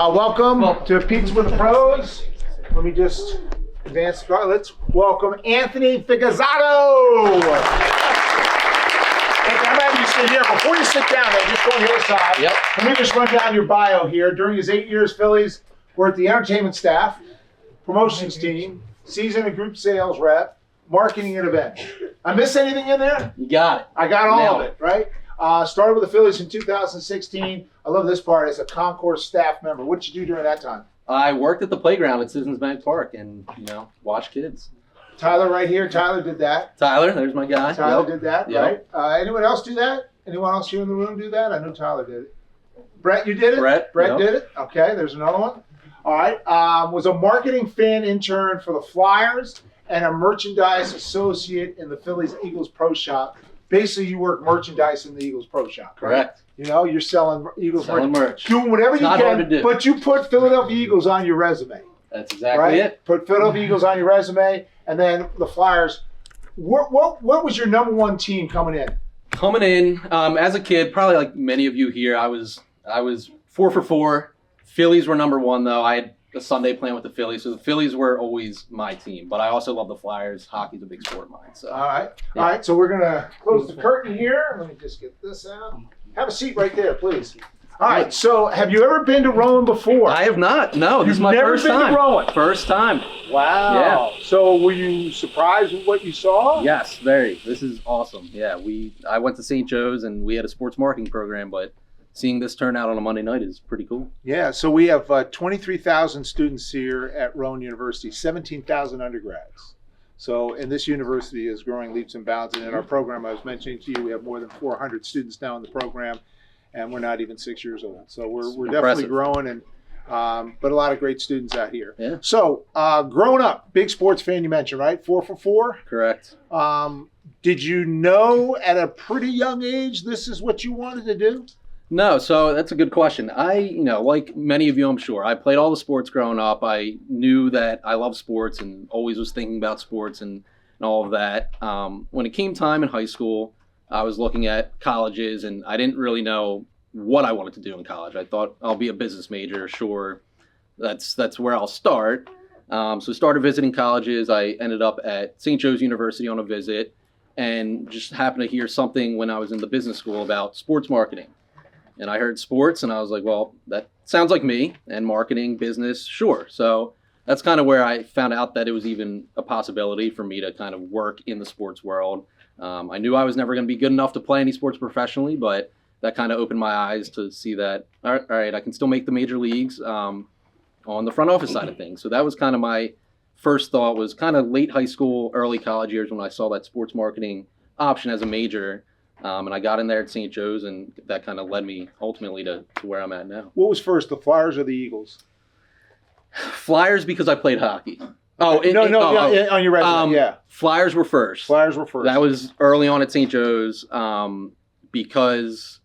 Welcome to Pizza with the Pros. Let me just advance. Let's welcome Anthony Figazzotto. Hey, can I have you sit here? Before you sit down, just go on the other side. Yep. Let me just run down your bio here. During his 8 years, Phillies worked the entertainment staff, promotions team, season and group sales rep, marketing and events. I miss anything in there? You got it. I got all of it, right? Started with the Phillies in 2016. I love this part as a concourse staff member. What did you do during that time? I worked at the playground at Citizens Bank Park and, watched kids. Tyler right here. Tyler did that. Tyler, there's my guy. Tyler did that, Yep. right? Anyone else do that? Anyone else here in the room do that? I know Tyler did it. Brett, you did it? Brett Did it? Okay, there's another one. All right. Was a marketing fan intern for the Flyers and a merchandise associate in the Phillies Eagles Pro Shop. Basically, you work merchandise in the Eagles Pro Shop. Right? Correct. You're selling Eagles merch. Doing whatever you Not can, hard to do. but you put Philadelphia Eagles on your resume. That's exactly Right? it. Put Philadelphia Eagles on your resume, and then the Flyers. What was your number one team coming in? Coming in, as a kid, probably like many of you here, I was 4 for 4. Phillies were number one, though. I had a Sunday plan with the Phillies, so the Phillies were always my team. But I also love the Flyers. Hockey's a big sport of mine. So. All right. Yeah. All right. So we're gonna close the curtain here. Let me just get this out. Have a seat right there, please. All right. So, have you ever been to Rome before? I have not. No, this is my never first been to time. Rowan? First time. Wow. Yeah. So, were you surprised with what you saw? Yes, very. This is awesome. Yeah, I went to St. Joe's and we had a sports marketing program, but seeing this turn out on a Monday night is pretty cool. Yeah. So we have 23,000 students here at Rowan University, 17,000 undergrads. So, and this university is growing leaps and bounds. And in our program, I was mentioning to you, we have more than 400 students now in the program, and we're not even 6 years old. So we're definitely growing, and but a lot of great students out here. Yeah. So, growing up, big sports fan you mentioned, right? 4 for 4. Correct. Did you know at a pretty young age this is what you wanted to do? No, so that's a good question. Like many of you, I'm sure, I played all the sports growing up. I knew that I love sports and always was thinking about sports and all of that. When it came time in high school, I was looking at colleges and I didn't really know what I wanted to do in college. I thought I'll be a business major, sure. That's where I'll start. So started visiting colleges. I ended up at St. Joe's University on a visit and just happened to hear something when I was in the business school about sports marketing. And I heard sports, and I was like, well, that sounds like me, and marketing, business, sure. So that's kind of where I found out that it was even a possibility for me to kind of work in the sports world. I knew I was never going to be good enough to play any sports professionally, but that kind of opened my eyes to see that, all right, I can still make the major leagues on the front office side of things. So that was kind of my first thought, was kind of late high school, early college years when I saw that sports marketing option as a major. And I got in there at St. Joe's, and that kind of led me ultimately to where I'm at now. What was first, the Flyers or the Eagles? Flyers, because I played hockey. On your resume, yeah. Flyers were first. Flyers were first. That was early on at St. Joe's, because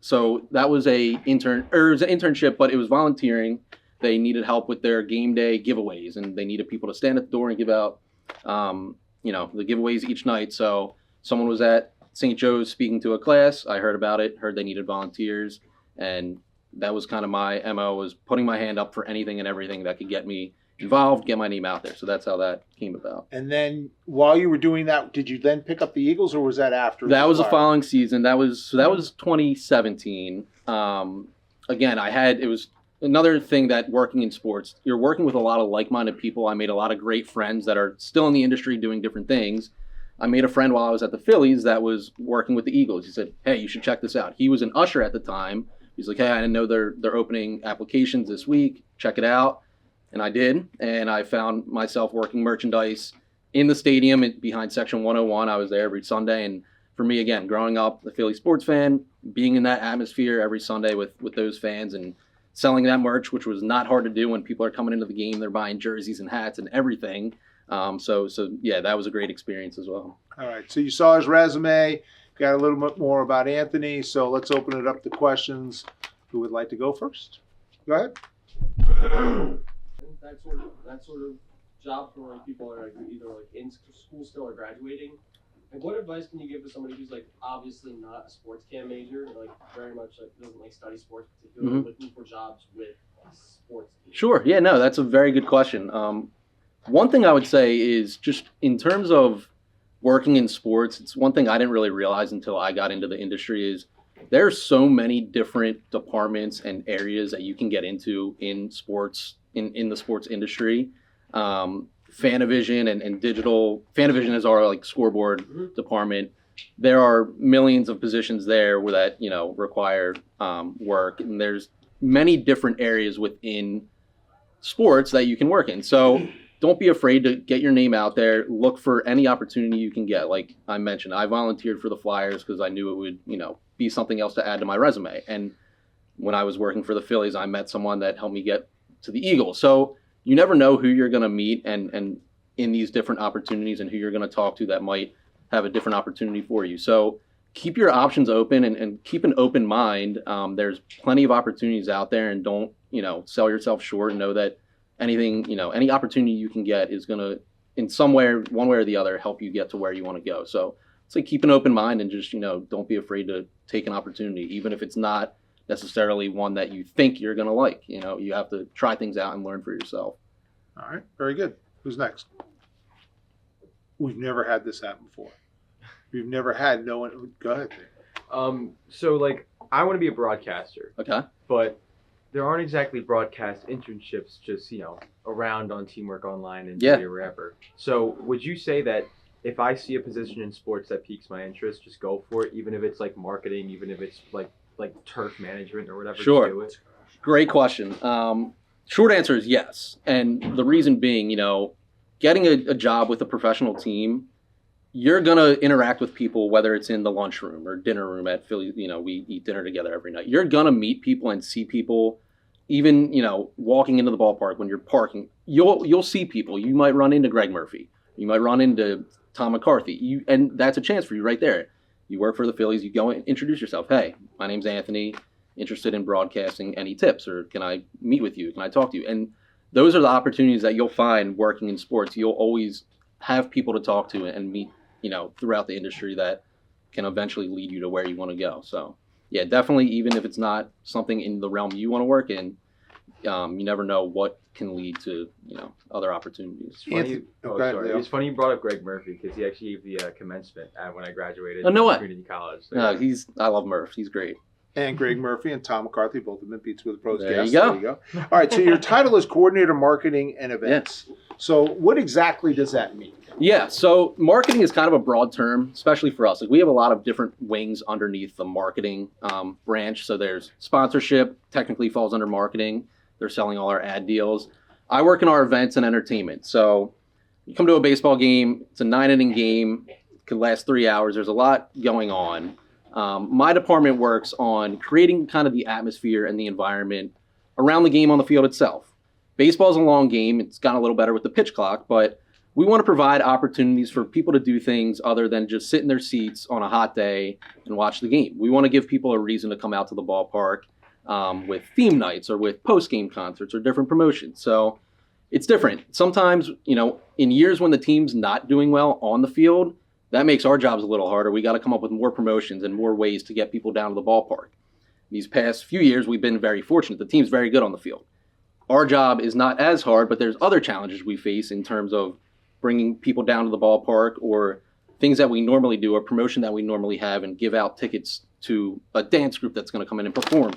that was it was an internship, but it was volunteering. They needed help with their game day giveaways, and they needed people to stand at the door and give out, the giveaways each night. So someone was at St. Joe's speaking to a class. I heard about it, heard they needed volunteers, and that was kind of my MO, was putting my hand up for anything and everything that could get me involved, get my name out there. So that's how that came about. And then while you were doing that, did you then pick up the Eagles, or was that after? That was the following season. That was 2017. Again, it was another thing that working in sports, you're working with a lot of like-minded people. I made a lot of great friends that are still in the industry doing different things. I made a friend while I was at the Phillies that was working with the Eagles. He said, hey, you should check this out. He was an usher at the time. He's like, hey, I didn't know they're opening applications this week. Check it out. And I did. And I found myself working merchandise in the stadium behind Section 101. I was there every Sunday. And for me, again, growing up a Philly sports fan, being in that atmosphere every Sunday with those fans and selling that merch, which was not hard to do when people are coming into the game. They're buying jerseys and hats and everything. So yeah, that was a great experience as well. All right. So you saw his resume, got a little bit more about Anthony. So let's open it up to questions. Who would like to go first? Go ahead. That sort of job for like people are either like in school still or graduating. Like, what advice can you give to somebody who's like obviously not a sports cam major, like very much like doesn't like study sports particularly, looking for jobs with sports team? Sure. Yeah, no, that's a very good question. One thing I would say is just in terms of working in sports, it's one thing I didn't really realize until I got into the industry is there's so many different departments and areas that you can get into in sports, in the sports industry. Fanavision and digital, Fanavision is our like scoreboard department. There are millions of positions there where that, require work, and there's many different areas within sports that you can work in. So don't be afraid to get your name out there. Look for any opportunity you can get. Like I mentioned, I volunteered for the Flyers because I knew it would, be something else to add to my resume. And when I was working for the Phillies, I met someone that helped me get to the Eagles. So you never know who you're going to meet and in these different opportunities and who you're going to talk to that might have a different opportunity for you. So keep your options open and keep an open mind. There's plenty of opportunities out there, and don't, sell yourself short, and know that anything, any opportunity you can get is going to, in some way, one way or the other, help you get to where you want to go. So it's like keep an open mind and just, don't be afraid to take an opportunity, even if it's not necessarily one that you think you're going to like. You have to try things out and learn for yourself. All right, very good. Who's next? We've never had this happen before. We've never had no one. Go ahead. So like I want to be a broadcaster, Okay. but there aren't exactly broadcast internships just, around on Teamwork Online and Yeah. or wherever. So would you say that if I see a position in sports that piques my interest, just go for it, even if it's like marketing, even if it's like turf management or whatever? Sure. Just do it? Great question. Short answer is yes. And the reason being, getting a job with a professional team, you're going to interact with people, whether it's in the lunchroom or dinner room at Philly. We eat dinner together every night. You're going to meet people and see people, even, walking into the ballpark when you're parking. You'll see people. You might run into Greg Murphy. You might run into Tom McCarthy. And that's a chance for you right there. You work for the Phillies. You go and introduce yourself. Hey, my name's Anthony. Interested in broadcasting. Any tips? Or can I meet with you? Can I talk to you? And those are the opportunities that you'll find working in sports. You'll always have people to talk to and meet, throughout the industry that can eventually lead you to where you want to go. So, yeah, definitely, even if it's not something in the realm you want to work in, you never know what can lead to, other opportunities. It's funny, Go ahead, sorry. Leo. It's funny you brought up Greg Murphy because he actually gave the commencement when I graduated Oh, no way. community college. So, No, I love Murph. He's great. And Greg Murphy and Tom McCarthy, both have been Pizza with the Pros There guests. you go. There you go. All right, so your title is Coordinator Marketing and Events. So what exactly does that mean? Yeah, so marketing is kind of a broad term, especially for us. Like we have a lot of different wings underneath the marketing branch. So there's sponsorship, technically falls under marketing. They're selling all our ad deals. I work in our events and entertainment. So you come to a baseball game, it's a 9-inning game, it could last 3 hours. There's a lot going on. My department works on creating kind of the atmosphere and the environment around the game on the field itself. Baseball's a long game. It's gotten a little better with the pitch clock, but we want to provide opportunities for people to do things other than just sit in their seats on a hot day and watch the game. We want to give people a reason to come out to the ballpark with theme nights or with post-game concerts or different promotions. So it's different. Sometimes, in years when the team's not doing well on the field, that makes our jobs a little harder. We got to come up with more promotions and more ways to get people down to the ballpark. These past few years, we've been very fortunate. The team's very good on the field. Our job is not as hard, but there's other challenges we face in terms of bringing people down to the ballpark or things that we normally do, a promotion that we normally have, and give out tickets to a dance group that's going to come in and perform.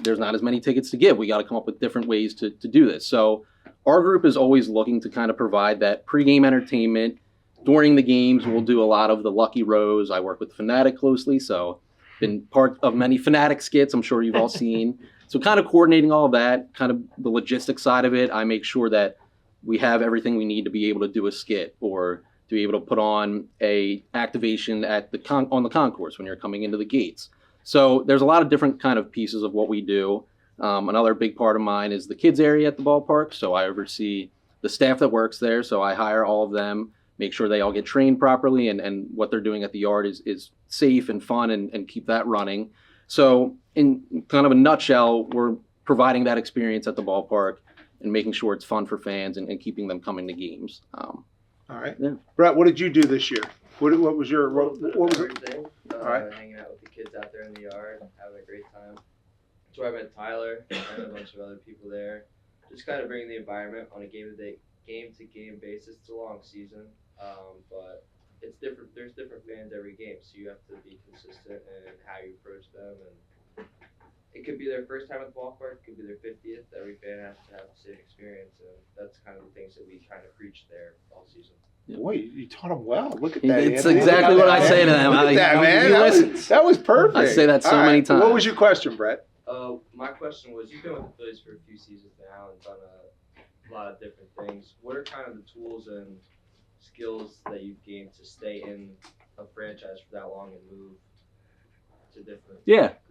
There's not as many tickets to give. We got to come up with different ways to do this. So our group is always looking to kind of provide that pregame entertainment. During the games, we'll do a lot of the Lucky Rows. I work with Fanatic closely, so been part of many Fanatic skits I'm sure you've all seen. So kind of coordinating all of that, kind of the logistics side of it, I make sure that we have everything we need to be able to do a skit or to be able to put on a activation at on the concourse when you're coming into the gates. So there's a lot of different kind of pieces of what we do. Another big part of mine is the kids area at the ballpark. So I oversee the staff that works there. So I hire all of them, make sure they all get trained properly and what they're doing at the yard is safe and fun and keep that running. So in kind of a nutshell, we're providing that experience at the ballpark and making sure it's fun for fans and keeping them coming to games. All right. Yeah. Brett, what did you do this year? What was your role? What was it? Everything. All right. Hanging out with the kids out there in the yard, having a great time. So I met Tyler and a bunch of other people there. Just kind of bringing the environment on a game to game basis. It's a long season, but it's different. There's different fans every game, so you have to be consistent in how you approach them. And it could be their first time at the ballpark, it could be their 50th. Every fan has to have the same experience, and that's kind of the things that we kind of preach there all season. Boy, you taught them well. Look at that. It's Anthony. exactly Look what at I say to them. Look at that, man. That was perfect. I say that so All many right. times. What was your question, Brett? My question was, you've been with the Phillies for a few seasons now and done a lot of different things. What are kind of the tools and skills that you've gained to stay in a franchise for that long and move to different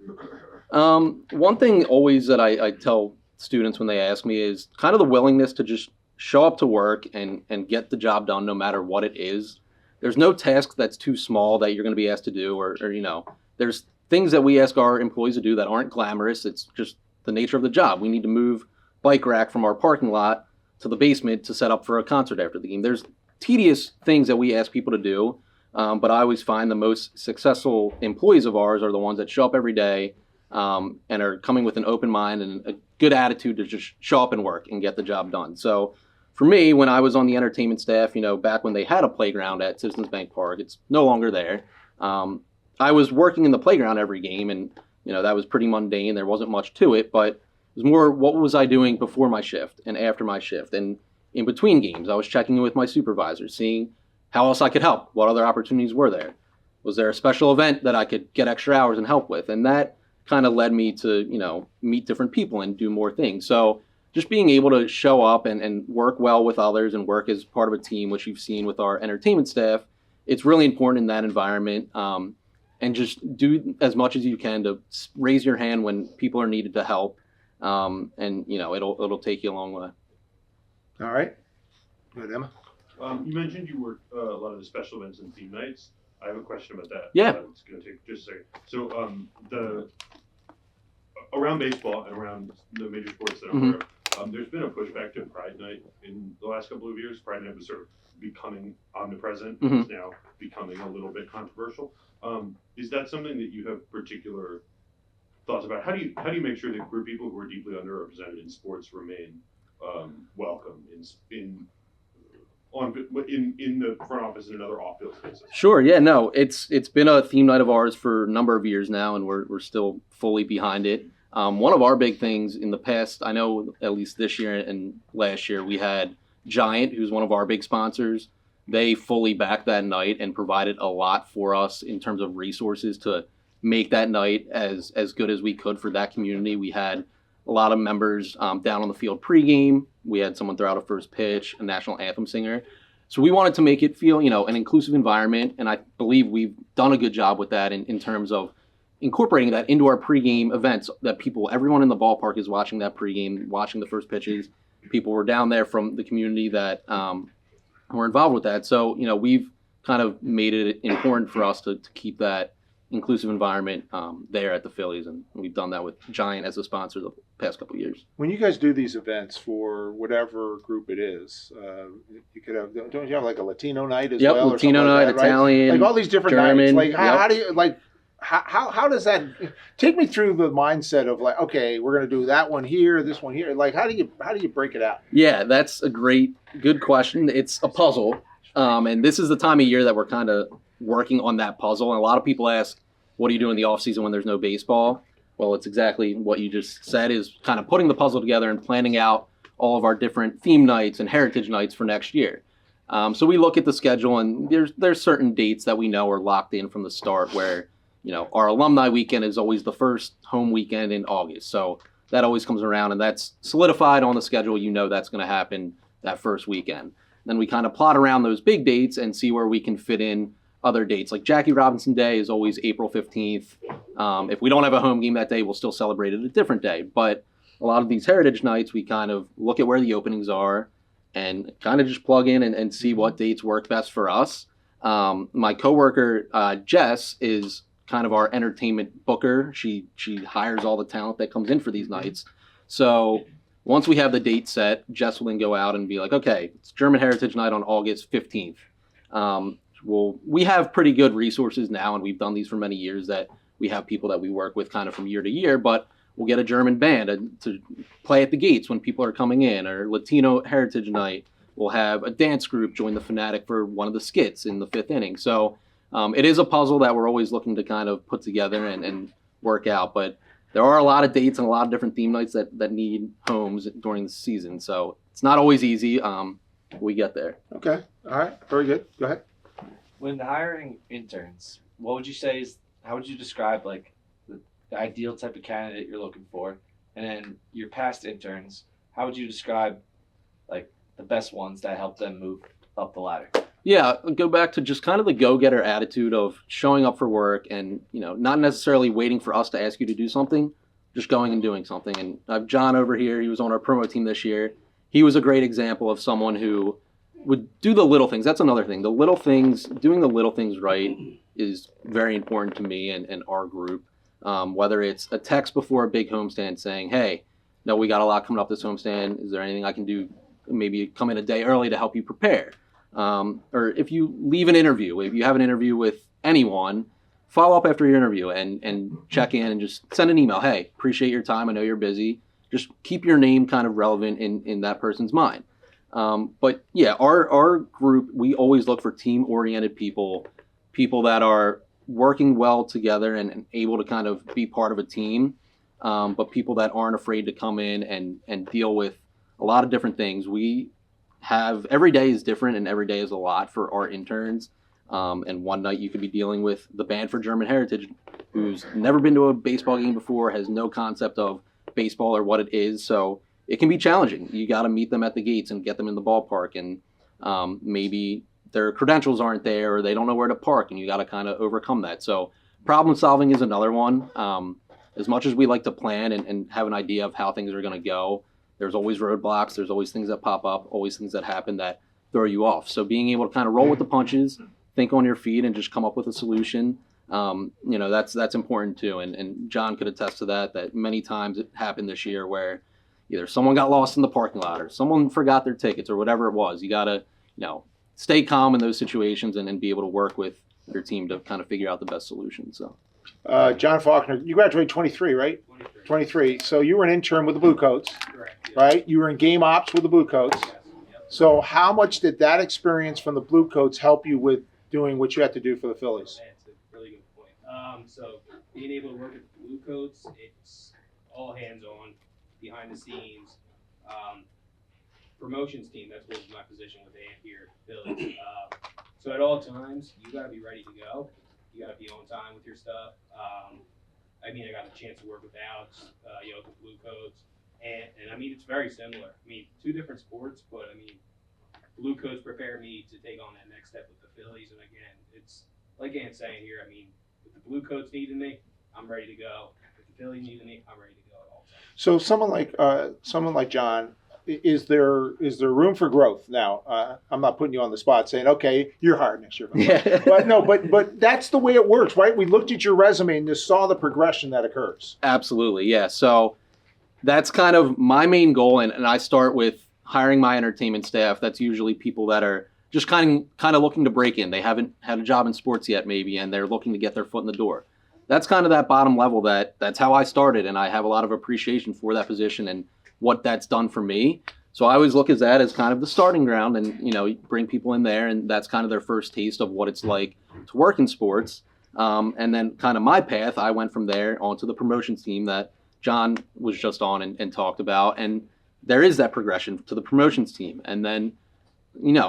groups? One thing always that I tell students when they ask me is kind of the willingness to just show up to work and get the job done no matter what it is. There's no task that's too small that you're going to be asked to do, or there's things that we ask our employees to do that aren't glamorous. It's just the nature of the job. We need to move bike rack from our parking lot to the basement to set up for a concert after the game. There's tedious things that we ask people to do, but I always find the most successful employees of ours are the ones that show up every day and are coming with an open mind and a good attitude to just show up and work and get the job done. So for me, when I was on the entertainment staff, back when they had a playground at Citizens Bank Park, it's no longer there. I was working in the playground every game, and that was pretty mundane. There wasn't much to it, but it was more what was I doing before my shift and after my shift, and in between games, I was checking in with my supervisors, seeing how else I could help, what other opportunities were there. Was there a special event that I could get extra hours and help with? And that kind of led me to meet different people and do more things. So just being able to show up and work well with others and work as part of a team, which you've seen with our entertainment staff, it's really important in that environment. And just do as much as you can to raise your hand when people are needed to help, and it'll take you a long way. All right. Good, Emma. You mentioned you worked a lot of the special events and theme nights. I have a question about that. Yeah. It's going to take just a second. So, around baseball and around the major sports that I'm aware of, there's been a pushback to Pride Night in the last couple of years. Pride Night was sort of becoming omnipresent. It's now becoming a little bit controversial. Is that something that you have particular thoughts about? How do you make sure that queer people who are deeply underrepresented in sports remain welcome in the front office and in other off-field spaces? Sure. Yeah. No. It's been a theme night of ours for a number of years now, and we're still fully behind it. One of our big things in the past, I know at least this year and last year, we had Giant, who's one of our big sponsors. They fully backed that night and provided a lot for us in terms of resources to make that night as good as we could for that community. We had a lot of members down on the field pregame. We had someone throw out a first pitch, a national anthem singer. So we wanted to make it feel, an inclusive environment, and I believe we've done a good job with that in terms of incorporating that into our pregame events, that everyone in the ballpark is watching that pregame, watching the first pitches. People were down there from the community that were involved with that. So, we've kind of made it important for us to keep that inclusive environment there at the Phillies, and we've done that with Giant as a sponsor the past couple of years. When you guys do these events for whatever group it is, you could have, don't you have like a Latino night as well? Yep, Latino night, like that, Italian, right? Like all these different German, nights. Like how yep. do you how does that take me through the mindset of like, okay, we're going to do that one here, this one here. Like how do you break it out? Yeah, that's a good question. It's a puzzle. And this is the time of year that we're kind of working on that puzzle. And a lot of people ask, what do you do in the off season when there's no baseball? Well, it's exactly what you just said, is kind of putting the puzzle together and planning out all of our different theme nights and heritage nights for next year. So we look at the schedule, and there's certain dates that we know are locked in from the start, where our alumni weekend is always the first home weekend in August. So that always comes around, and that's solidified on the schedule. That's going to happen that first weekend. Then we kind of plot around those big dates and see where we can fit in other dates. Like Jackie Robinson Day is always April 15th. If we don't have a home game that day, we'll still celebrate it a different day. But a lot of these heritage nights, we kind of look at where the openings are and kind of just plug in and see what dates work best for us. My coworker, Jess, is kind of our entertainment booker. She hires all the talent that comes in for these nights. So once we have the date set, Jess will then go out and be like, okay, it's German Heritage Night on August 15th. Well, we have pretty good resources now, and we've done these for many years, that we have people that we work with kind of from year to year. But we'll get a German band to play at the gates when people are coming in, or Latino Heritage Night. We'll have a dance group join the Fanatic for one of the skits in the 5th inning. So it is a puzzle that we're always looking to kind of put together and work out. But there are a lot of dates and a lot of different theme nights that need homes during the season. So it's not always easy. We get there. Okay. All right. Very good. Go ahead. When hiring interns, what would you say is, how would you describe like the ideal type of candidate you're looking for? And then your past interns, how would you describe like the best ones that help them move up the ladder? Yeah, go back to just kind of the go-getter attitude of showing up for work and, not necessarily waiting for us to ask you to do something, just going and doing something. And I have John over here. He was on our promo team this year. He was a great example of someone who would do the little things. That's another thing. The little things, doing the little things right is very important to me and our group. Whether it's a text before a big homestand saying, hey, no, we got a lot coming up this homestand. Is there anything I can do? Maybe come in a day early to help you prepare. Or if you leave an interview, if you have an interview with anyone, follow up after your interview and check in and just send an email. Hey, appreciate your time. I know you're busy. Just keep your name kind of relevant in that person's mind. But yeah, our group, we always look for team-oriented people that are working well together and able to kind of be part of a team, but people that aren't afraid to come in and deal with a lot of different things. We have, every day is different and every day is a lot for our interns. And one night you could be dealing with the band for German Heritage, who's never been to a baseball game before, has no concept of baseball or what it is. So it can be challenging. You got to meet them at the gates and get them in the ballpark. And maybe their credentials aren't there or they don't know where to park, and you got to kind of overcome that. So problem solving is another one. As much as we like to plan and have an idea of how things are going to go, there's always roadblocks. There's always things that pop up, always things that happen that throw you off. So being able to kind of roll with the punches, think on your feet, and just come up with a solution, that's important too. And John could attest to that many times it happened this year where either someone got lost in the parking lot or someone forgot their tickets or whatever it was. You got to, stay calm in those situations and be able to work with your team to kind of figure out the best solution. So, John Faulkner, you graduated 23, right? 23. So you were an intern with the Blue Coats, Correct. Yeah. right? You were in game ops with the Blue Coats. Yes, yep. So how much did that experience from the Blue Coats help you with doing what you had to do for the Phillies? That's a really good point. So being able to work with the Blue Coats, it's all hands on, behind the scenes. Promotions team, that's what was my position with Ant here at Phillies. So at all times, you got to be ready to go. You got to be on time with your stuff. I got a chance to work with Alex, with the Blue Coats, and it's very similar. Two different sports, but Blue Coats prepared me to take on that next step with the Phillies. And again, it's like Ant's saying here. If the Blue Coats needed me, I'm ready to go. If the Phillies needed me, I'm ready to go at all times. So someone like John, is there room for growth now? I'm not putting you on the spot saying, okay, you're hired next year. yeah. But that's the way it works, right? We looked at your resume and just saw the progression that occurs. Absolutely, yeah. So that's kind of my main goal, and I start with hiring my entertainment staff. That's usually people that are just kind of looking to break in. They haven't had a job in sports yet, maybe, and they're looking to get their foot in the door. That's kind of that bottom level. That's how I started, and I have a lot of appreciation for that position and what that's done for me. So I always look at that as kind of the starting ground, and bring people in there, and that's kind of their first taste of what it's like to work in sports. And then kind of my path, I went from there onto the promotions team that John was just on and talked about, and there is that progression to the promotions team. And then,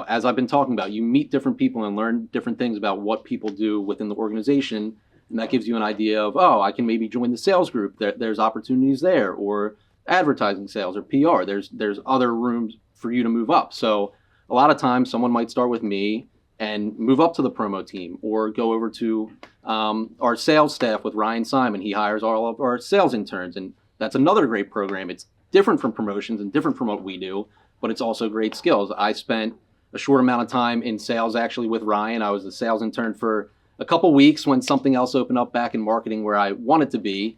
as I've been talking about, you meet different people and learn different things about what people do within the organization, and that gives you an idea of, I can maybe join the sales group. There's opportunities there, or advertising sales or PR. There's other rooms for you to move up. So a lot of times someone might start with me and move up to the promo team, or go over to our sales staff with Ryan Simon. He hires all of our sales interns, and that's another great program. It's different from promotions and different from what we do, but it's also great skills. I spent a short amount of time in sales actually with Ryan. I was a sales intern for a couple weeks when something else opened up back in marketing where I wanted to be.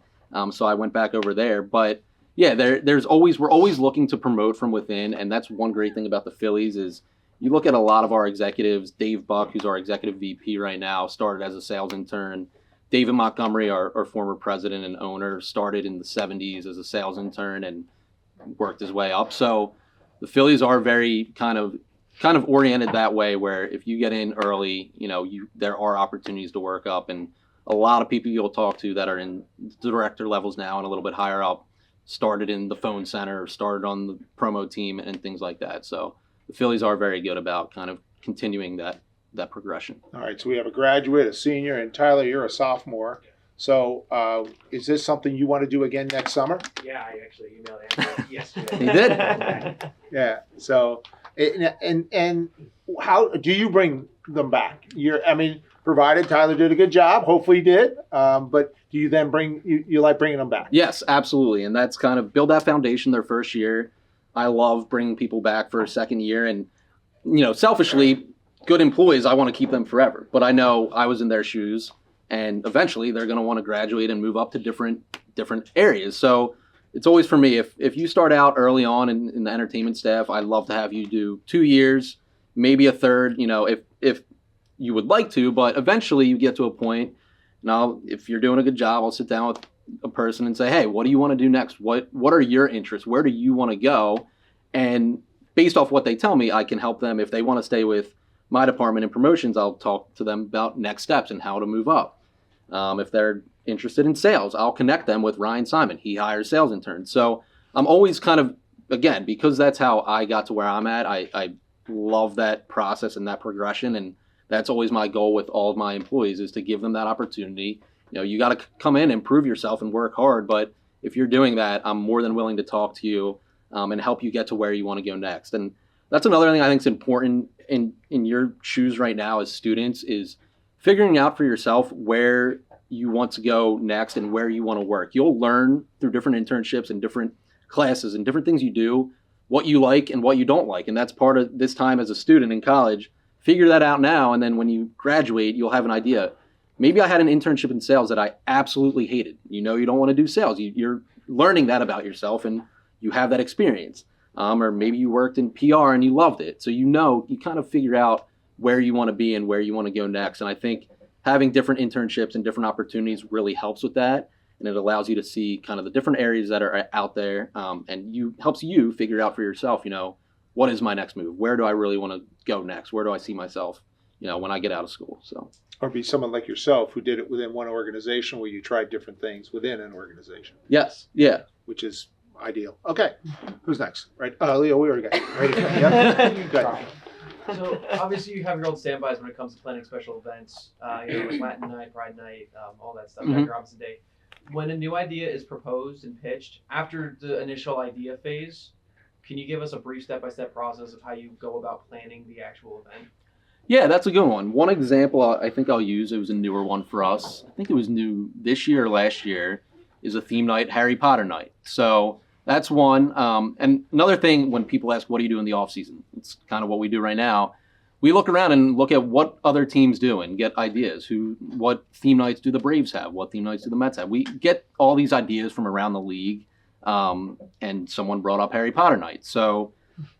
So I went back over there. But yeah, we're always looking to promote from within, and that's one great thing about the Phillies is you look at a lot of our executives. Dave Buck, who's our executive VP right now, started as a sales intern. David Montgomery, our former president and owner, started in the 70s as a sales intern and worked his way up. So the Phillies are very kind of oriented that way, where if you get in early, there are opportunities to work up. And a lot of people you'll talk to that are in director levels now and a little bit higher up started in the phone center, started on the promo team and things like that. So the Phillies are very good about kind of continuing that progression. All right, so we have a graduate, a senior, and Tyler, you're a sophomore. So is this something you want to do again next summer? Yeah, I actually emailed Andrew yesterday. He did? Yeah. So and how do you bring them back? Provided Tyler did a good job, hopefully he did. But do you then you like bringing them back? Yes, absolutely. And that's kind of build that foundation their first year. I love bringing people back for a second year. And, selfishly, good employees, I want to keep them forever. But I know I was in their shoes, and eventually they're going to want to graduate and move up to different areas. So it's always for me, if you start out early on in the entertainment staff, I'd love to have you do 2 years, maybe a third, if you would like to, but eventually you get to a point. Now, if you're doing a good job, I'll sit down with a person and say, hey, what do you want to do next? What are your interests? Where do you want to go? And based off what they tell me, I can help them. If they want to stay with my department in promotions, I'll talk to them about next steps and how to move up. If they're interested in sales, I'll connect them with Ryan Simon. He hires sales interns. So I'm always kind of, again, because that's how I got to where I'm at, I love that process and that progression. And that's always my goal with all of my employees, is to give them that opportunity. You got to come in and prove yourself and work hard. But if you're doing that, I'm more than willing to talk to you and help you get to where you want to go next. And that's another thing I think is important in your shoes right now as students, is figuring out for yourself where you want to go next and where you want to work. You'll learn through different internships and different classes and different things you do, what you like and what you don't like. And that's part of this time as a student in college. Figure that out now, and then when you graduate, you'll have an idea. Maybe I had an internship in sales that I absolutely hated. You don't want to do sales. You're learning that about yourself, and you have that experience. Or maybe you worked in PR and you loved it. So you kind of figure out where you want to be and where you want to go next. And I think having different internships and different opportunities really helps with that. And it allows you to see kind of the different areas that are out there, and helps you figure out for yourself, what is my next move? Where do I really want to go next? Where do I see myself, when I get out of school? So, or be someone like yourself who did it within one organization, where you tried different things within an organization. Yes, yeah, which is ideal. Okay, who's next? Right, Leo, we already got you. Ready? Yep. Good. So obviously you have your own standbys when it comes to planning special events, like Latin Night, Pride Night, all that stuff. You have your opposite day. When a new idea is proposed and pitched, after the initial idea phase, can you give us a brief step-by-step process of how you go about planning the actual event? Yeah, that's a good one. One example I think I'll use, it was a newer one for us. I think it was new this year or last year, is a theme night, Harry Potter night. So that's one. And another thing, when people ask, what do you do in the off season? It's kind of what we do right now. We look around and look at what other teams do and get ideas. What theme nights do the Braves have? What theme nights do the Mets have? We get all these ideas from around the league. And someone brought up Harry Potter night. So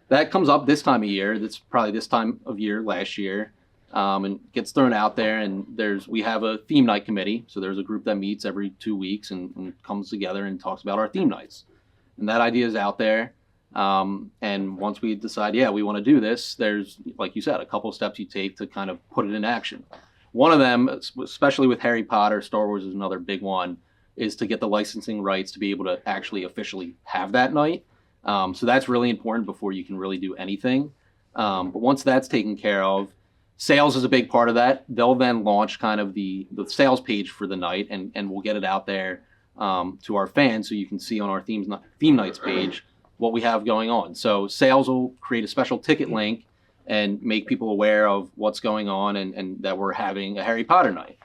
that comes up this time of year. That's probably this time of year last year. And gets thrown out there, and we have a theme night committee. So there's a group that meets every 2 weeks and comes together and talks about our theme nights. And that idea is out there. And once we decide, we want to do this, there's, like you said, a couple of steps you take to kind of put it in action. One of them, especially with Harry Potter, Star Wars is another big one, is to get the licensing rights to be able to actually officially have that night. So that's really important before you can really do anything. But once that's taken care of, sales is a big part of that. They'll then launch kind of the sales page for the night, and we'll get it out there to our fans, so you can see on our theme nights page what we have going on. So sales will create a special ticket link and make people aware of what's going on and that we're having a Harry Potter night.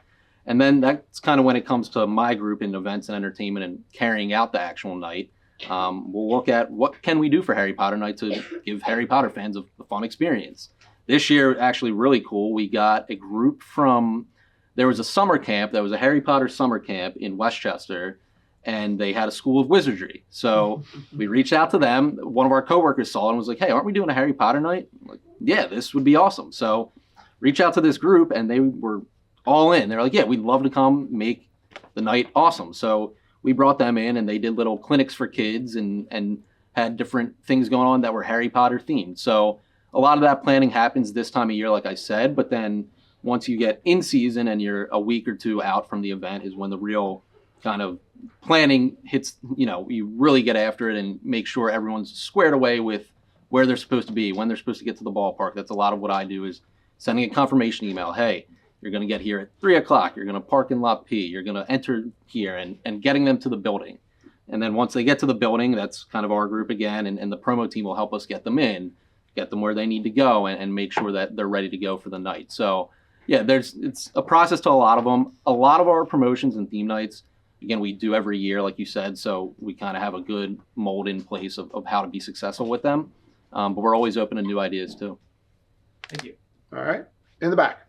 And then that's kind of when it comes to my group in events and entertainment and carrying out the actual night. We'll look at what can we do for Harry Potter night to give Harry Potter fans a fun experience. This year, actually really cool, we got a group there was a summer camp, that was a Harry Potter summer camp in Westchester, and they had a school of wizardry. So we reached out to them. One of our coworkers saw it and was like, hey, aren't we doing a Harry Potter night? I'm like, yeah, this would be awesome. So reach out to this group, and they were all in. They're like, yeah, we'd love to come make the night awesome. So we brought them in, and they did little clinics for kids and had different things going on that were Harry Potter themed. So a lot of that planning happens this time of year, like I said, but then once you get in season and you're a week or two out from the event is when the real kind of planning hits, you really get after it and make sure everyone's squared away with where they're supposed to be, when they're supposed to get to the ballpark. That's a lot of what I do, is sending a confirmation email. Hey, you're going to get here at 3 o'clock. You're going to park in lot P. You're going to enter here, and getting them to the building. And then once they get to the building, that's kind of our group again, and the promo team will help us get them in, get them where they need to go, and make sure that they're ready to go for the night. So yeah, it's a process to a lot of them. A lot of our promotions and theme nights, again, we do every year, like you said, so we kind of have a good mold in place of how to be successful with them. But we're always open to new ideas too. Thank you. All right, in the back.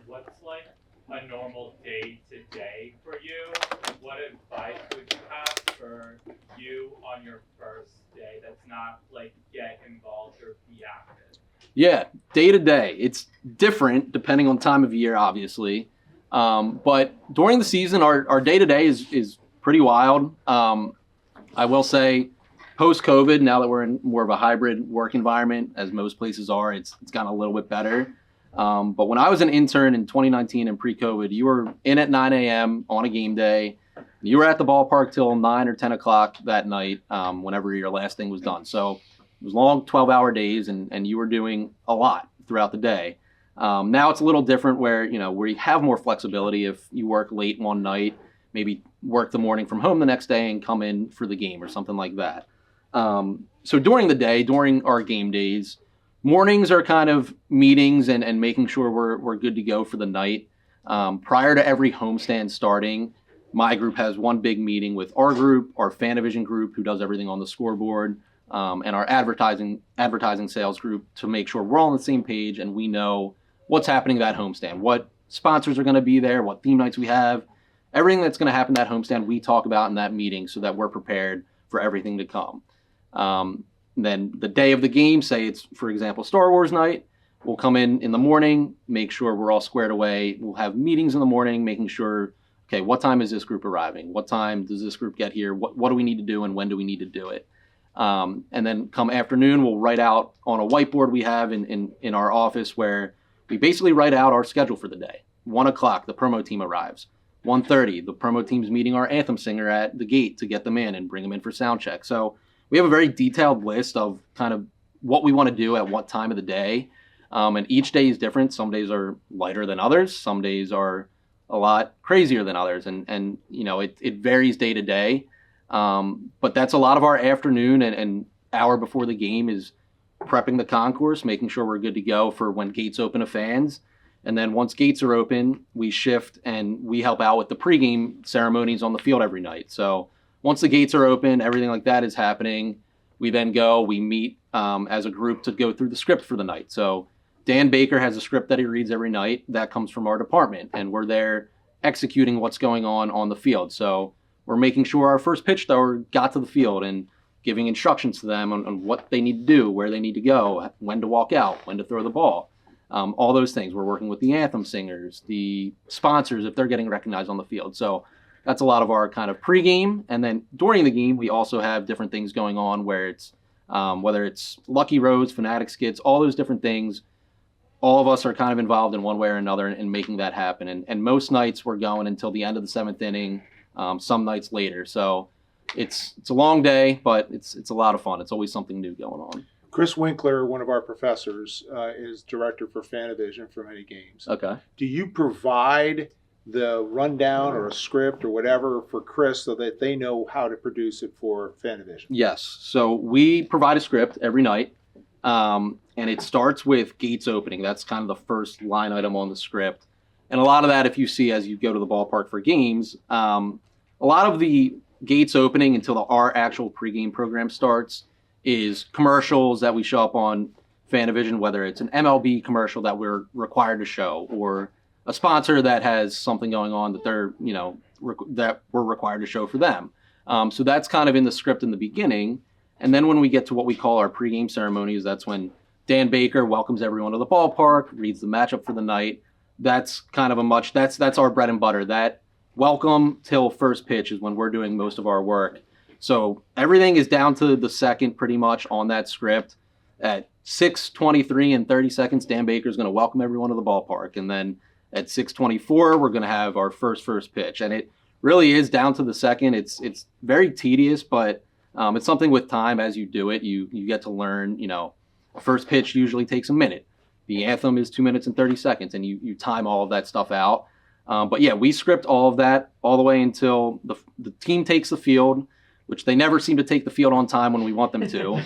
What's like a normal day to day for you? What advice would you have for you on your first day that's not like get involved or be active? Yeah, day to day. It's different depending on time of year, obviously. But during the season, our day to day is pretty wild. I will say, post-COVID, now that we're in more of a hybrid work environment, as most places are, it's gotten a little bit better. But when I was an intern in 2019 and pre-COVID, you were in at 9 a.m. on a game day. You were at the ballpark till 9 or 10 o'clock that night, whenever your last thing was done. So it was long 12-hour days, and you were doing a lot throughout the day. Now it's a little different where you have more flexibility. If you work late one night, maybe work the morning from home the next day and come in for the game or something like that. So during the day, during our game days, mornings are kind of meetings and making sure we're good to go for the night. Prior to every homestand starting, my group has one big meeting with our group, our Fanavision group, who does everything on the scoreboard, and our advertising sales group, to make sure we're all on the same page and we know what's happening at that homestand, what sponsors are going to be there, what theme nights we have, everything that's going to happen at that homestand we talk about in that meeting so that we're prepared for everything to come. Then the day of the game, say it's, for example, Star Wars night, we'll come in the morning, make sure we're all squared away. We'll have meetings in the morning, making sure, okay, what time is this group arriving? What time does this group get here? What do we need to do, and when do we need to do it? And then come afternoon, we'll write out on a whiteboard we have in our office, where we basically write out our schedule for the day. 1 o'clock, the promo team arrives. 1:30, the promo team's meeting our anthem singer at the gate to get them in and bring them in for sound check. So we have a very detailed list of kind of what we want to do at what time of the day. And each day is different. Some days are lighter than others. Some days are a lot crazier than others. And it varies day to day. But that's a lot of our afternoon and hour before the game is prepping the concourse, making sure we're good to go for when gates open to fans. And then once gates are open, we shift and we help out with the pregame ceremonies on the field every night. So once the gates are open, everything like that is happening. We then we meet as a group to go through the script for the night. So Dan Baker has a script that he reads every night that comes from our department, and we're there executing what's going on the field. So we're making sure our first pitch thrower got to the field and giving instructions to them on what they need to do, where they need to go, when to walk out, when to throw the ball. All those things. We're working with the anthem singers, the sponsors, if they're getting recognized on the field. So that's a lot of our kind of pregame. And then during the game, we also have different things going on where it's, whether it's Lucky Roads, Fanatic Skits, all those different things. All of us are kind of involved in one way or another in making that happen. And most nights we're going until the end of the 7th inning, some nights later. So it's a long day, but it's a lot of fun. It's always something new going on. Chris Winkler, one of our professors, is director for Fanavision for many games. Okay. Do you provide the rundown or a script or whatever for Chris so that they know how to produce it for Fanavision? Yes. So we provide a script every night, and it starts with gates opening. That's kind of the first line item on the script. And a lot of that, if you see as you go to the ballpark for games, a lot of the gates opening until our actual pregame program starts is commercials that we show up on Fanavision, whether it's an MLB commercial that we're required to show or a sponsor that has something going on that they're, that we're required to show for them. So that's kind of in the script in the beginning. And then when we get to what we call our pregame ceremonies, that's when Dan Baker welcomes everyone to the ballpark, reads the matchup for the night. that's kind of that's our bread and butter. That welcome till first pitch is when we're doing most of our work. So everything is down to the second pretty much on that script. At 6:23 and 30 seconds, Dan Baker's going to welcome everyone to the ballpark. And then at 6:24, we're going to have our first pitch. And it really is down to the second. It's very tedious, but it's something with time as you do it. You get to learn, a first pitch usually takes a minute. The anthem is 2 minutes and 30 seconds, and you time all of that stuff out. But yeah, we script all of that all the way until the team takes the field, which they never seem to take the field on time when we want them to.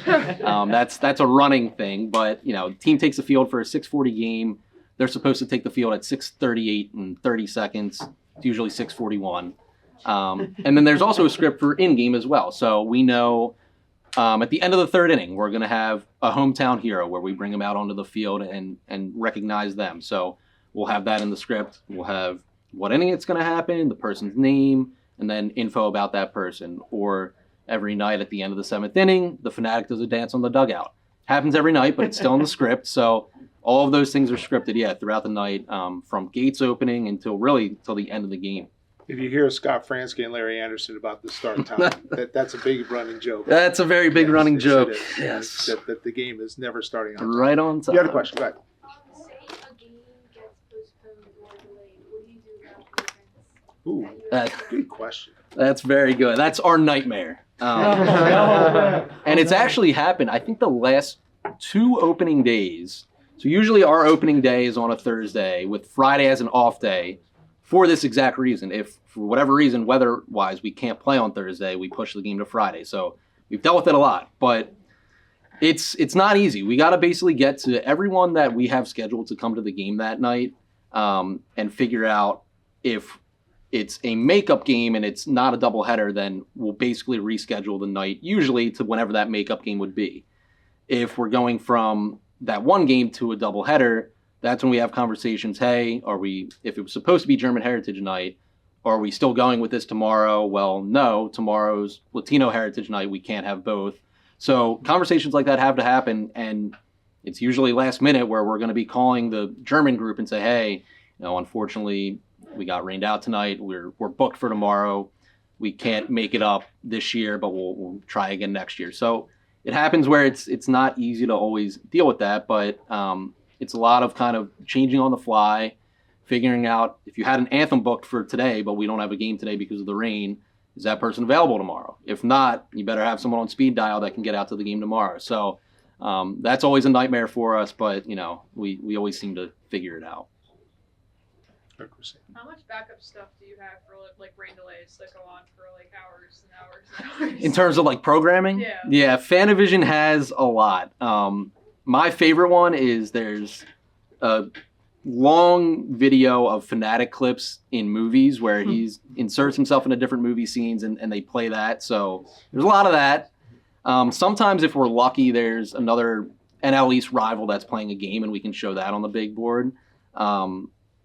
That's a running thing, but the team takes the field for a 6:40 game. They're supposed to take the field at 6:38 and 30 seconds. It's usually 6:41. And then there's also a script for in-game as well. So we know at the end of the third inning, we're going to have a hometown hero where we bring them out onto the field and recognize them. So we'll have that in the script. We'll have what inning it's going to happen, the person's name, and then info about that person. Or every night at the end of the seventh inning, the Fanatic does a dance on the dugout. Happens every night, but it's still in the script. So all of those things are scripted, throughout the night, from gates opening until the end of the game. If you hear Scott Fransky and Larry Anderson about the start time, that's a big running joke. That's a very big running joke. It is. Yes. That the game is never starting on time. Right on time. You had a question, go ahead. Say a game gets postponed or delayed, what do you do about the events? Ooh, good question. That's very good. That's our nightmare. And it's actually happened, I think, the last 2 opening days. So usually our opening day is on a Thursday with Friday as an off day for this exact reason. If for whatever reason, weather-wise, we can't play on Thursday, we push the game to Friday. So we've dealt with it a lot, but it's not easy. We got to basically get to everyone that we have scheduled to come to the game that night and figure out if it's a makeup game and it's not a doubleheader, then we'll basically reschedule the night, usually to whenever that makeup game would be. If we're going from that one game to a doubleheader, that's when we have conversations. Hey, if it was supposed to be German Heritage Night, are we still going with this tomorrow? Well, no, tomorrow's Latino Heritage Night. We can't have both. So conversations like that have to happen. And it's usually last minute where we're going to be calling the German group and say, hey, unfortunately, we got rained out tonight. We're booked for tomorrow. We can't make it up this year, but we'll try again next year. So it happens where it's not easy to always deal with that, but it's a lot of kind of changing on the fly, figuring out if you had an anthem booked for today, but we don't have a game today because of the rain, is that person available tomorrow? If not, you better have someone on speed dial that can get out to the game tomorrow. So that's always a nightmare for us, but we always seem to figure it out. How much backup stuff do you have for like rain delays that go on for like hours and hours and hours? In terms of like programming? Yeah, Fanavision has a lot. My favorite one is there's a long video of Fanatic clips in movies where he inserts himself into different movie scenes and they play that. So there's a lot of that. Sometimes if we're lucky, there's another NL East rival that's playing a game and we can show that on the big board.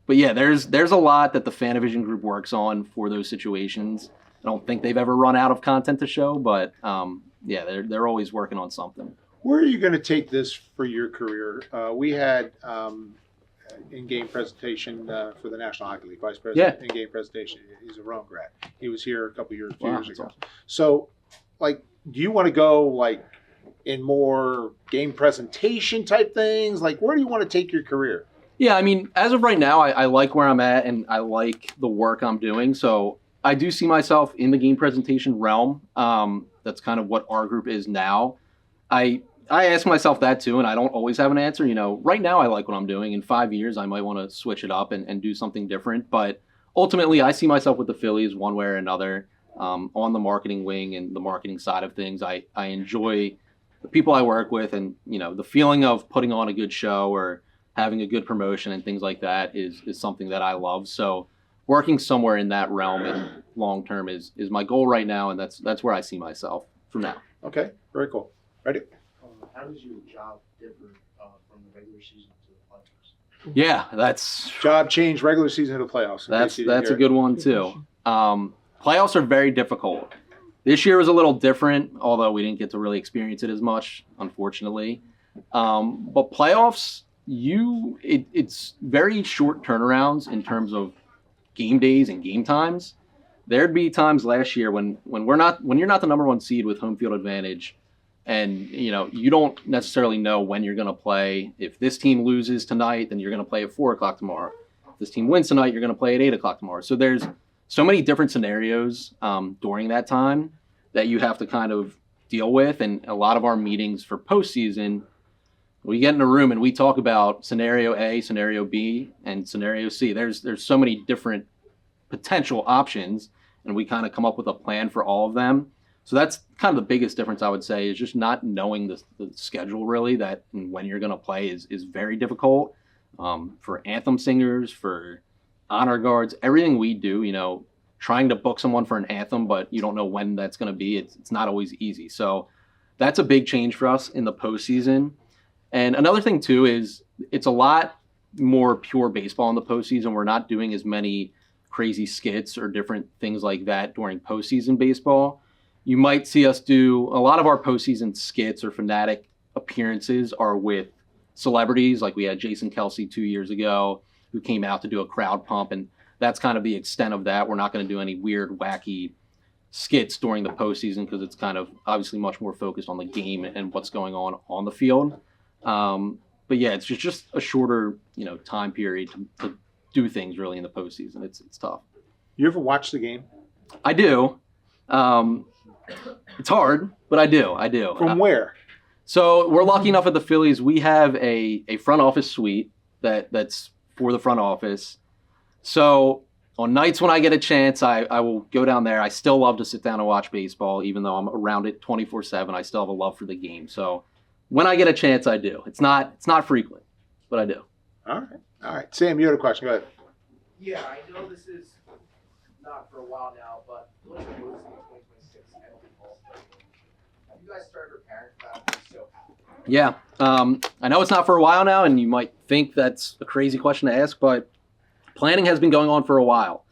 But yeah, there's a lot that the Fanavision group works on for those situations. I don't think they've ever run out of content to show, but they're always working on something. Where are you going to take this for your career? We had in-game presentation for the National Hockey League, Vice President in-game presentation. He's a Rome grad. He was here a couple years, few years ago. Awesome. So, do you want to go in more game presentation type things? Where do you want to take your career? Yeah, I mean, as of right now, I like where I'm at and I like the work I'm doing. So I do see myself in the game presentation realm. That's kind of what our group is now. I ask myself that too, and I don't always have an answer. Right now I like what I'm doing. In 5 years, I might want to switch it up and do something different. But ultimately, I see myself with the Phillies one way or another on the marketing wing and the marketing side of things. I enjoy the people I work with and, the feeling of putting on a good show or having a good promotion and things like that is something that I love. So working somewhere in that realm and long term is my goal right now, and that's where I see myself from now. Okay, very cool. Ready? How does your job differ from the regular season to the playoffs? Yeah, that's job change regular season to playoffs. That's a good one too. Playoffs are very difficult. This year was a little different, although we didn't get to really experience it as much, unfortunately. But playoffs it's very short turnarounds in terms of game days and game times. There'd be times last year when you're not the number one seed with home field advantage, and you don't necessarily know when you're going to play. If this team loses tonight, then you're going to play at 4:00 tomorrow. If this team wins tonight, you're going to play at 8:00 tomorrow. So there's so many different scenarios during that time that you have to kind of deal with, and a lot of our meetings for postseason, we get in a room and we talk about scenario A, scenario B, and scenario C. There's so many different potential options, and we kind of come up with a plan for all of them. So that's kind of the biggest difference, I would say, is just not knowing the schedule really, that and when you're going to play is very difficult. For anthem singers, for honor guards, everything we do, trying to book someone for an anthem, but you don't know when that's going to be, it's not always easy. So that's a big change for us in the postseason. And another thing too is it's a lot more pure baseball in the postseason. We're not doing as many crazy skits or different things like that during postseason baseball. You might see us do a lot of our postseason skits or fanatic appearances are with celebrities. Like we had Jason Kelsey 2 years ago who came out to do a crowd pump, and that's kind of the extent of that. We're not going to do any weird, wacky skits during the postseason because it's kind of obviously much more focused on the game and what's going on the field. But yeah, it's just a shorter, time period to do things really in the postseason. It's tough. You ever watch the game? I do. It's hard, but I do. From where? So we're lucky enough at the Phillies. We have a front office suite that's for the front office. So on nights when I get a chance, I will go down there. I still love to sit down and watch baseball, even though I'm around it 24/7. I still have a love for the game. So when I get a chance, I do. It's not frequent, but I do. All right. Sam, you had a question. Go ahead. Yeah, I know this is not for a while now, but looking at 2026 MLB All-Star Game, have you guys started preparing for that? So Yeah. I know it's not for a while now, and you might think that's a crazy question to ask, but planning has been going on for a while.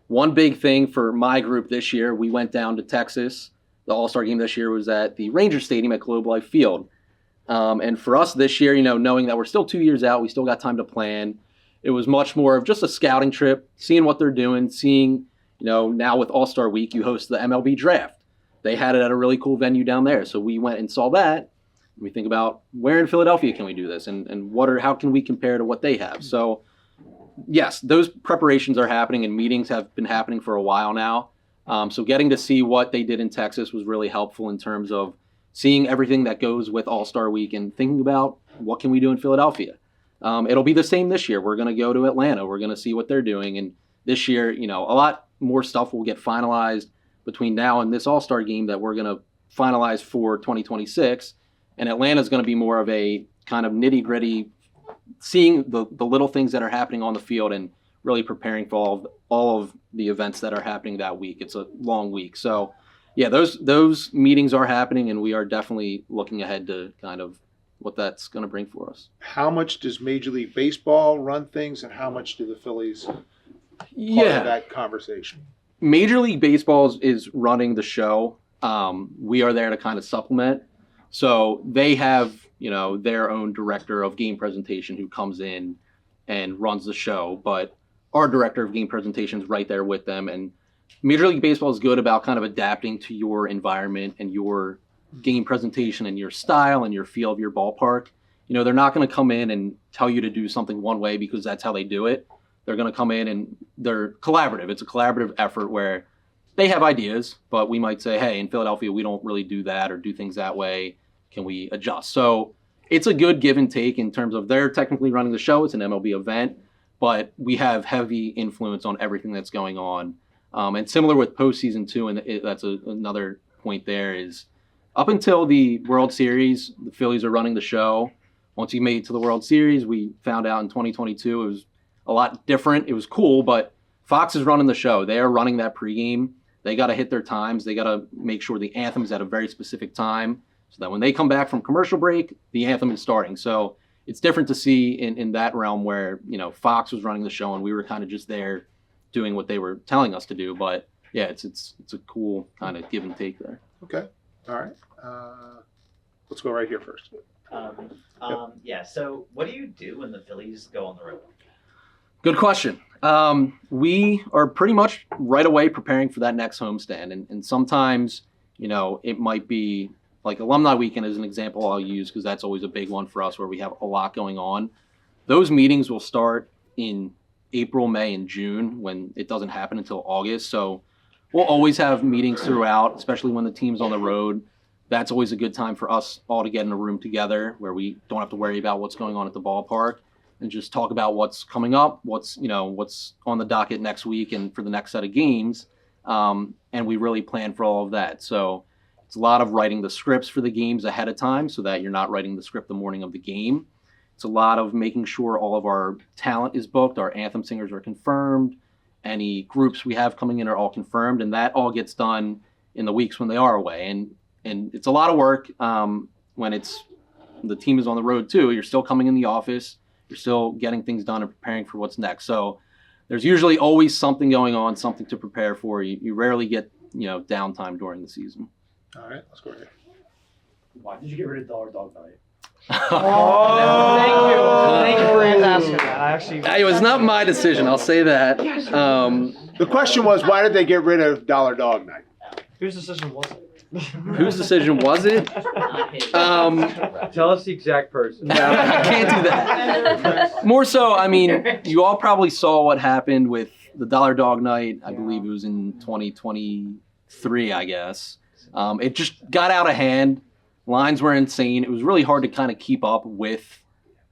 One big thing for my group this year, we went down to Texas. The All-Star Game this year was at the Rangers Stadium at Globe Life Field. And for us this year, knowing that we're still 2 years out, we still got time to plan. It was much more of just a scouting trip, seeing what they're doing, seeing, now with All-Star Week, you host the MLB Draft. They had it at a really cool venue down there. So we went and saw that. We think about where in Philadelphia can we do this, and how can we compare to what they have? So yes, those preparations are happening, and meetings have been happening for a while now. So getting to see what they did in Texas was really helpful in terms of seeing everything that goes with All-Star Week and thinking about what can we do in Philadelphia. It'll be the same this year. We're going to go to Atlanta. We're going to see what they're doing. And this year, a lot more stuff will get finalized between now and this All-Star Game that we're going to finalize for 2026. And Atlanta is going to be more of a kind of nitty-gritty, seeing the little things that are happening on the field and really preparing for all of the events that are happening that week. It's a long week. So yeah, those meetings are happening, and we are definitely looking ahead to kind of what that's going to bring for us. How much does Major League Baseball run things, and how much do the Phillies part of that conversation? Major League Baseball is running the show. We are there to kind of supplement. So they have, their own director of game presentation who comes in and runs the show, but our director of game presentation is right there with them. And Major League Baseball is good about kind of adapting to your environment and your game presentation and your style and your feel of your ballpark. They're not going to come in and tell you to do something one way because that's how they do it. They're going to come in and they're collaborative. It's a collaborative effort where they have ideas, but we might say, hey, in Philadelphia, we don't really do that or do things that way. Can we adjust? So it's a good give and take in terms of they're technically running the show. It's an MLB event, but we have heavy influence on everything that's going on. And similar with postseason too, and that's another point there is up until the World Series, the Phillies are running the show. Once you made it to the World Series, we found out in 2022 it was a lot different. It was cool, but Fox is running the show. They are running that pregame. They got to hit their times. They got to make sure the anthem is at a very specific time so that when they come back from commercial break, the anthem is starting. So it's different to see in that realm where, Fox was running the show and we were kind of just there doing what they were telling us to do. But yeah, it's a cool kind of give and take there. Okay. All right. let's go right here first. Yeah. So, what do you do when the Phillies go on the road? Good question. We are pretty much right away preparing for that next homestand. And sometimes, it might be like Alumni Weekend is an example I'll use because that's always a big one for us where we have a lot going on. Those meetings will start in April, May, and June when it doesn't happen until August. So we'll always have meetings throughout, especially when the team's on the road. That's always a good time for us all to get in a room together where we don't have to worry about what's going on at the ballpark and just talk about what's coming up, what's on the docket next week and for the next set of games. And we really plan for all of that. So it's a lot of writing the scripts for the games ahead of time so that you're not writing the script the morning of the game. It's a lot of making sure all of our talent is booked, our anthem singers are confirmed, any groups we have coming in are all confirmed, and that all gets done in the weeks when they are away. And it's a lot of work when the team is on the road too. You're still coming in the office, you're still getting things done and preparing for what's next. So there's usually always something going on, something to prepare for. You rarely get downtime during the season. All right, let's go ahead. Why did you get rid of Dollar Dog Night? Thank you for asking that. It was not my decision, I'll say that. The question was, why did they get rid of Dollar Dog Night? Whose decision was it? Whose decision was it? Tell us the exact person. No, I can't do that. More so, you all probably saw what happened with the Dollar Dog Night. I believe it was in 2023, I guess. It just got out of hand. Lines were insane. It was really hard to kind of keep up with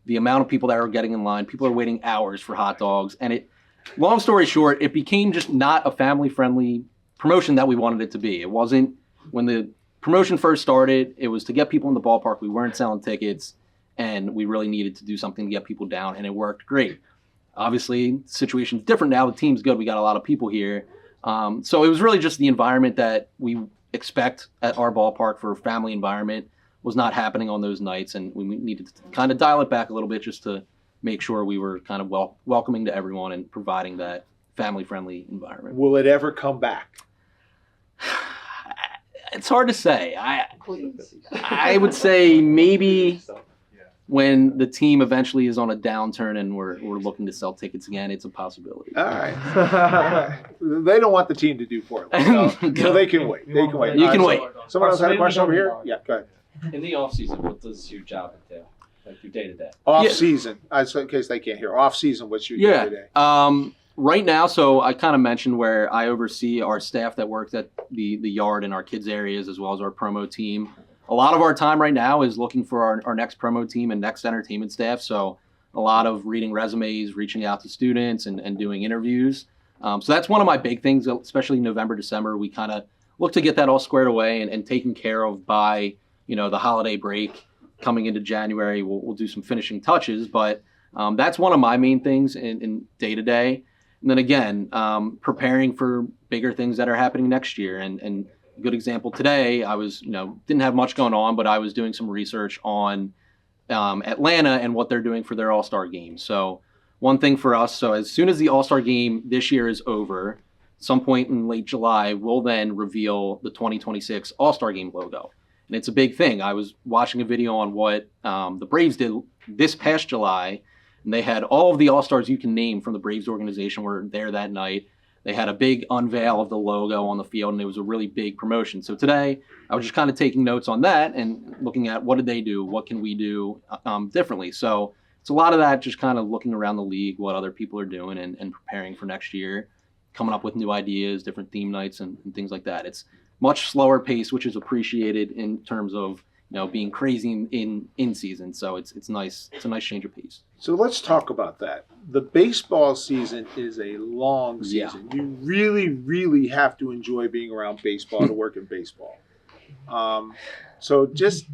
the amount of people that were getting in line. People are waiting hours for hot dogs. And long story short, it became just not a family-friendly promotion that we wanted it to be. It wasn't. When the promotion first started, it was to get people in the ballpark. We weren't selling tickets, and we really needed to do something to get people down, and it worked great. Obviously, the situation's different now. The team's good. We got a lot of people here. So it was really just the environment that we expect at our ballpark for a family environment was not happening on those nights, and we needed to kind of dial it back a little bit just to make sure we were kind of welcoming to everyone and providing that family-friendly environment. Will it ever come back? It's hard to say. I would say maybe when the team eventually is on a downturn and we're looking to sell tickets again, it's a possibility. All right. They don't want the team to do poorly, so they can wait. They can wait. You can wait. Someone else had a question over here? Yeah, go ahead. In the off season, what does your job entail? Like your day to day? Off season, in case they can't hear. Off season, what's your day to day? Right now, so I kind of mentioned where I oversee our staff that works at the yard and our kids areas as well as our promo team. A lot of our time right now is looking for our next promo team and next entertainment staff. So a lot of reading resumes, reaching out to students and doing interviews. So that's one of my big things, especially November, December. We kind of look to get that all squared away and taken care of by, the holiday break. Coming into January, we'll do some finishing touches, but that's one of my main things in day to day. And then again, preparing for bigger things that are happening next year. And a good example today, I was, didn't have much going on, but I was doing some research on Atlanta and what they're doing for their All-Star game. So one thing for us, so as soon as the All-Star game this year is over, some point in late July, we'll then reveal the 2026 All-Star game logo. And it's a big thing. I was watching a video on what the Braves did this past July, and they had all of the All-Stars you can name from the Braves organization were there that night. They had a big unveil of the logo on the field, and it was a really big promotion. So today, I was just kind of taking notes on that and looking at what did they do, what can we do differently. So it's a lot of that, just kind of looking around the league, what other people are doing and preparing for next year, coming up with new ideas, different theme nights and things like that. It's much slower pace, which is appreciated in terms of being crazy in season. So it's nice. It's a nice change of pace. So let's talk about that. The baseball season is a long season. Yeah. You really, really have to enjoy being around baseball to work in baseball. So just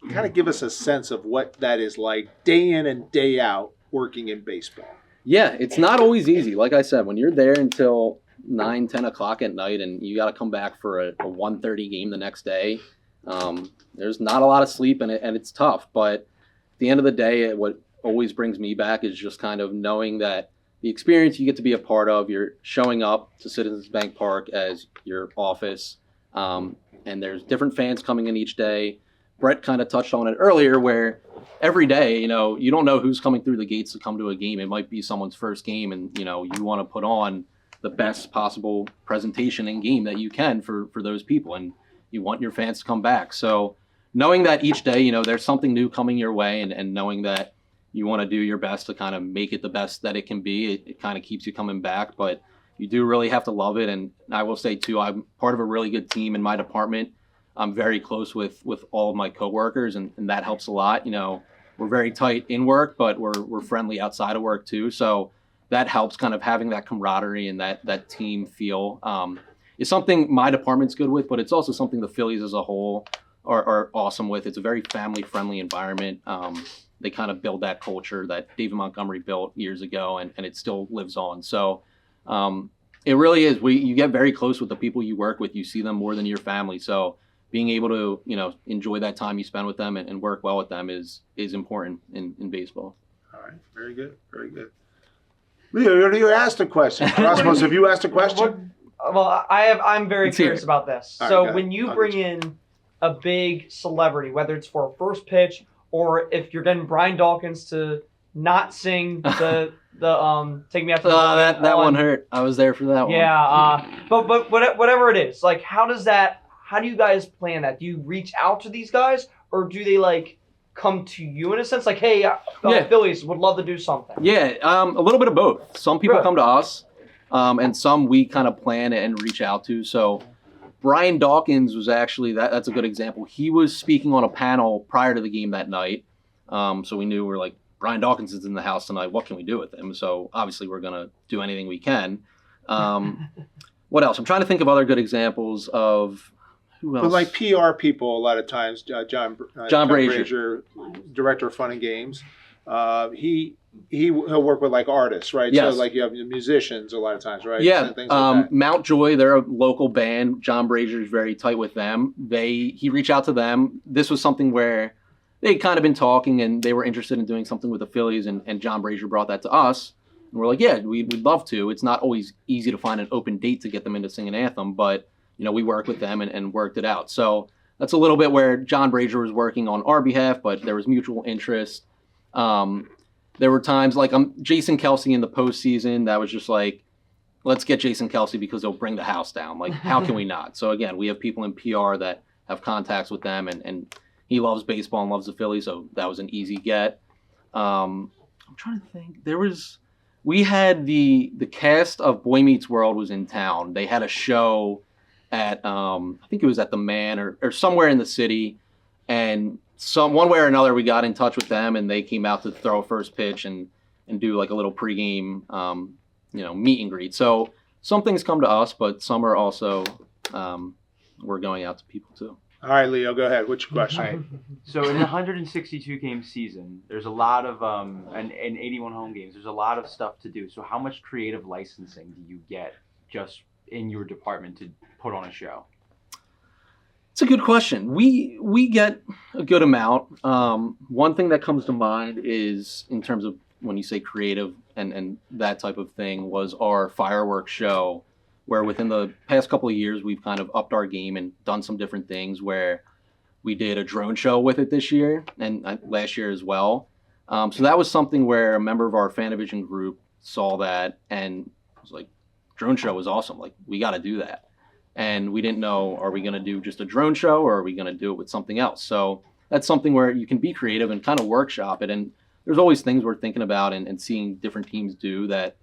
kind of give us a sense of what that is like day in and day out working in baseball. Yeah, it's not always easy. Like I said, when you're there until 9, 10 o'clock at night and you got to come back for a 1:30 game the next day, there's not a lot of sleep and it's tough. But at the end of the day, what always brings me back is just kind of knowing that the experience you get to be a part of, you're showing up to Citizens Bank Park as your office, and there's different fans coming in each day. Brett kind of touched on it earlier, where every day, you don't know who's coming through the gates to come to a game. It might be someone's first game, and you want to put on the best possible presentation and game that you can for those people, and you want your fans to come back. So knowing that each day, there's something new coming your way, and knowing that you want to do your best to kind of make it the best that it can be, it kind of keeps you coming back. But you do really have to love it. And I will say too, I'm part of a really good team in my department. I'm very close with all of my coworkers, and that helps a lot. We're very tight in work, but we're friendly outside of work too. So that helps, kind of having that camaraderie and that team feel is something my department's good with, but it's also something the Phillies as a whole are awesome with. It's a very family-friendly environment. They kind of build that culture that David Montgomery built years ago, and it still lives on. So it really is. You get very close with the people you work with. You see them more than your family. So being able to, enjoy that time you spend with them and work well with them is important in baseball. All right. Very good. Very good. Leo, you asked a question. Cosmos, have you asked a question? Well, I'm very Let's hear curious it. about this. All right, So go when ahead. you I'll bring get you. in a big celebrity, whether it's for a first pitch or if you're getting Brian Dawkins to not sing the Take Me Out to the Ball that on- one hurt. I was there for that one. Yeah, but whatever it is, like how do you guys plan that? Do you reach out to these guys, or do they like come to you in a sense, like, hey, Yeah. Phillies would love to do something? Yeah, a little bit of both. Some people Really? come to us, and some we kind of plan and reach out to. So Brian Dawkins was actually, that's a good example. He was speaking on a panel prior to the game that night. So we knew, we're like, Brian Dawkins is in the house tonight. What can we do with him? So obviously we're going to do anything we can. What else? I'm trying to think of other good exampls of who else. But like PR people, a lot of times, John Brazier. Director of Fun and Games, he'll work with like artists, right? Yes. So like you have musicians a lot of times, right? Yeah, And things like that. Mountjoy, they're a local band. John Brazier is very tight with them. He reached out to them. This was something where they'd kind of been talking, and they were interested in doing something with the Phillies, and John Brazier brought that to us. And we're like, yeah, we'd love to. It's not always easy to find an open date to get them in to sing an anthem, but we worked with them and worked it out. So that's a little bit where John Brazier was working on our behalf, but there was mutual interest. There were times like Jason Kelsey in the postseason that was just like, let's get Jason Kelsey because they'll bring the house down. Like, how can we not? So again, we have people in PR that have contacts with them, and he loves baseball and loves the Phillies, so that was an easy get. I'm trying to think. We had the cast of Boy Meets World was in town. They had a show at I think it was at the Man or somewhere in the city, and one way or another we got in touch with them, and they came out to throw a first pitch and do like a little pregame meet and greet. So some things come to us, but some are also we're going out to people too. All right, Leo, go ahead. What's your question? All right. So in a 162 game season, there's a lot of and 81 home games. There's a lot of stuff to do. So how much creative licensing do you get just in your department to put on a show? It's a good question. We get a good amount. One thing that comes to mind is, in terms of when you say creative and that type of thing, was our fireworks show, where within the past couple of years we've kind of upped our game and done some different things, where we did a drone show with it this year and last year as well. So that was something where a member of our Fanavision group saw that and was like, drone show is awesome. Like, we got to do that. And we didn't know, are we going to do just a drone show or are we going to do it with something else? So that's something where you can be creative and kind of workshop it. And there's always things we're thinking about and seeing different teams do that,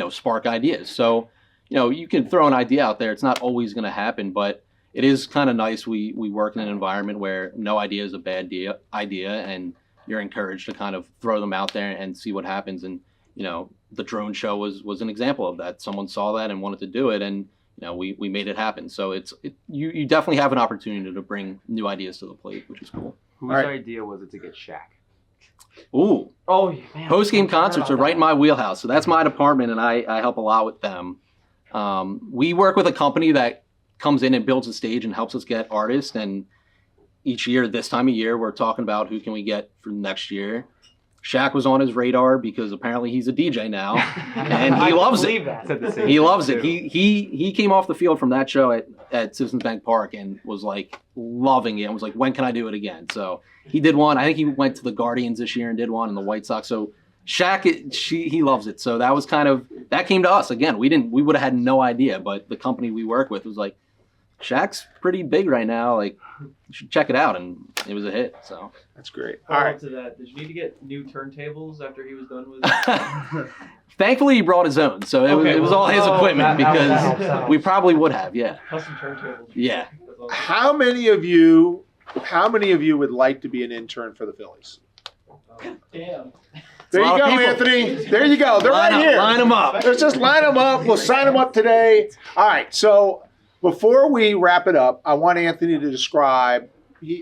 spark ideas. So, you can throw an idea out there. It's not always going to happen, but it is kind of nice. We work in an environment where no idea is a bad idea, and you're encouraged to kind of throw them out there and see what happens. And, the drone show was an example of that. Someone saw that and wanted to do it, and we made it happen. So you definitely have an opportunity to bring new ideas to the plate, which is cool. Whose idea was it to get Shaq? Ooh. Oh, man. Post-game concerts are right in my wheelhouse. So that's my department, and I help a lot with them. We work with a company that comes in and builds a stage and helps us get artists. And each year, this time of year, we're talking about who can we get for next year. Shaq was on his radar because apparently he's a DJ now, and he I loves believe it. that. He loves it. He came off the field from that show at Citizens Bank Park and was like loving it. And was like, when can I do it again? So he did one. I think he went to the Guardians this year and did one, and the White Sox. So Shaq, he loves it. So that was that came to us again. We would have had no idea, but the company we work with was like, Shaq's pretty big right now. Like, you should check it out, and it was a hit. So That's great. Follow All up right. to that, did you need to get new turntables after he was done with thankfully he brought his own, so it was all his equipment that because helps. we probably would have. Yeah. custom turntables? Yeah. That's awesome. How many of you would like to be an intern for the Phillies? Damn. There a you lot go, of people. Anthony. There you go. They're right here. Line them up. Let's just line them up. We'll sign them up today. All right. So before we wrap it up, I want Anthony to describe.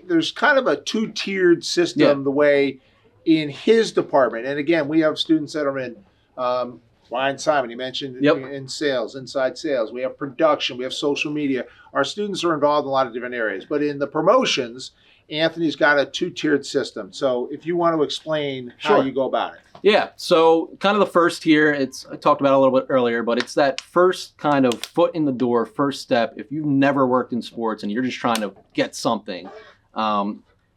There's kind of a two-tiered system Yeah. the way in his department. And again, we have students that are in Ryan Simon, he mentioned Yep. in sales, inside sales. We have production. We have social media. Our students are involved in a lot of different areas. But in the promotions, Anthony's got a two-tiered system. So if you want to explain how Sure. you go about it. Yeah, so kind of the first tier, I talked about it a little bit earlier, but it's that first kind of foot in the door, first step. If you've never worked in sports and you're just trying to get something,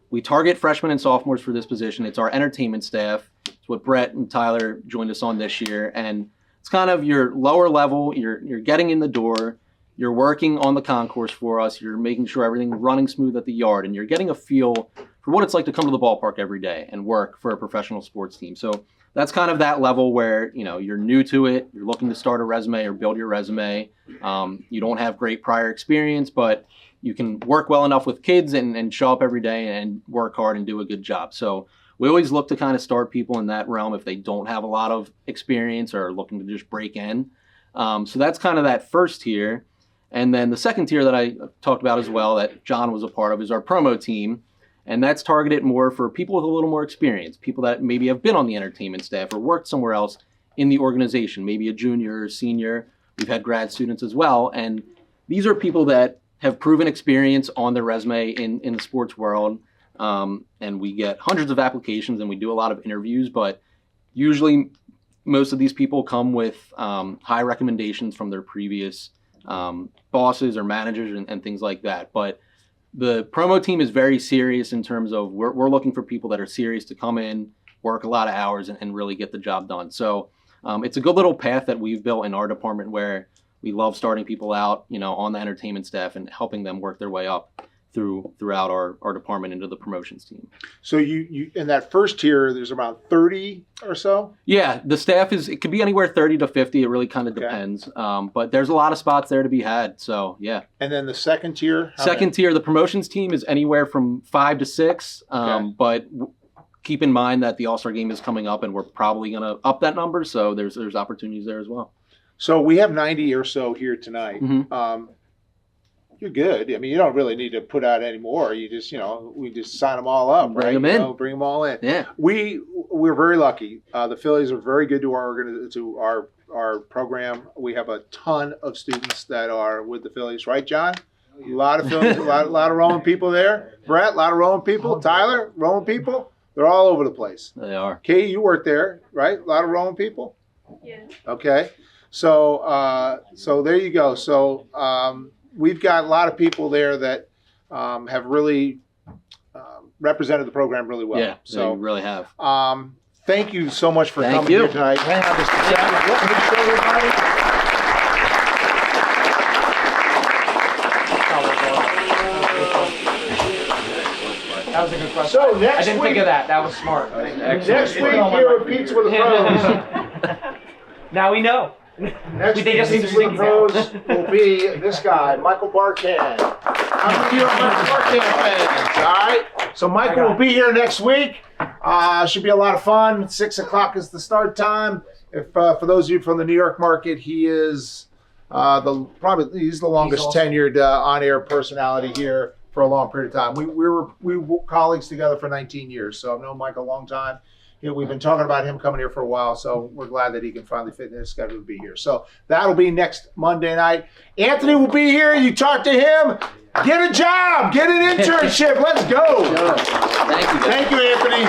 we target freshmen and sophomores for this position. It's our entertainment staff. It's what Brett and Tyler joined us on this year, and it's kind of your lower level. You're getting in the door. You're working on the concourse for us. You're making sure everything's running smooth at the yard, and you're getting a feel for what it's like to come to the ballpark every day and work for a professional sports team. So that's kind of that level where, you're new to it. You're looking to start a resume or build your resume. You don't have great prior experience, but you can work well enough with kids and show up every day and work hard and do a good job. So we always look to kind of start people in that realm if they don't have a lot of experience or are looking to just break in. So that's kind of that first tier. And then the second tier that I talked about as well that John was a part of is our promo team. And that's targeted more for people with a little more experience, people that maybe have been on the entertainment staff or worked somewhere else in the organization, maybe a junior or senior. We've had grad students as well. And these are people that have proven experience on their resume in the sports world. And we get hundreds of applications and we do a lot of interviews, but usually most of these people come with high recommendations from their previous bosses or managers and things like that. But the promo team is very serious in terms of we're looking for people that are serious to come in, work a lot of hours, and really get the job done. So it's a good little path that we've built in our department where we love starting people out, on the entertainment staff and helping them work their way up throughout our department into the promotions team. So you in that first tier, there's around 30 or so? Yeah, the staff it could be anywhere 30 to 50. It really kind of depends. But there's a lot of spots there to be had. So, yeah. And then the second tier? Second tier, the promotions team is anywhere from 5 to 6. But keep in mind that the All-Star game is coming up and we're probably going to up that number. So there's opportunities there as well. So we have 90 or so here tonight. Mm-hmm. You're good. I mean, you don't really need to put out any more. You just, we just sign them all up, Bring right? them in. Bring them all in. Yeah. We're very lucky. The Phillies are very good to our program. We have a ton of students that are with the Phillies, right, John? A lot of Phillies, a lot of Rowan people there. Brett, a lot of Rowan people. Tyler, Rowan people. They're all over the place. They are. Katie, you work there, right? A lot of Rowan people. Yeah. Okay. So there you go. So we've got a lot of people there that have really represented the program really well. Yeah, so they really have. Thank you so much for Thank coming you. here tonight. That was a good question. So next I didn't week, think of that. That was smart. next week here at Pizza with the Pros. Now we know. Next They just need week, to Pizza with the sing Pros will be this guy, Michael Barkan. How many of you are Michael Barkan fans? All right. So Michael will be here next week. Should be a lot of fun. 6 o'clock is the start time. If for those of you from the New York market, he is he's the longest tenured on-air personality here for a long period of time. We were colleagues together for 19 years, so I've known Mike a long time. We've been talking about him coming here for a while, so we're glad that he can finally fit in his schedule to be here. So that'll be next Monday night. Anthony will be here. You talk to him. Get a job. Get an internship. Let's go. Thank you, guys. Thank you, Anthony.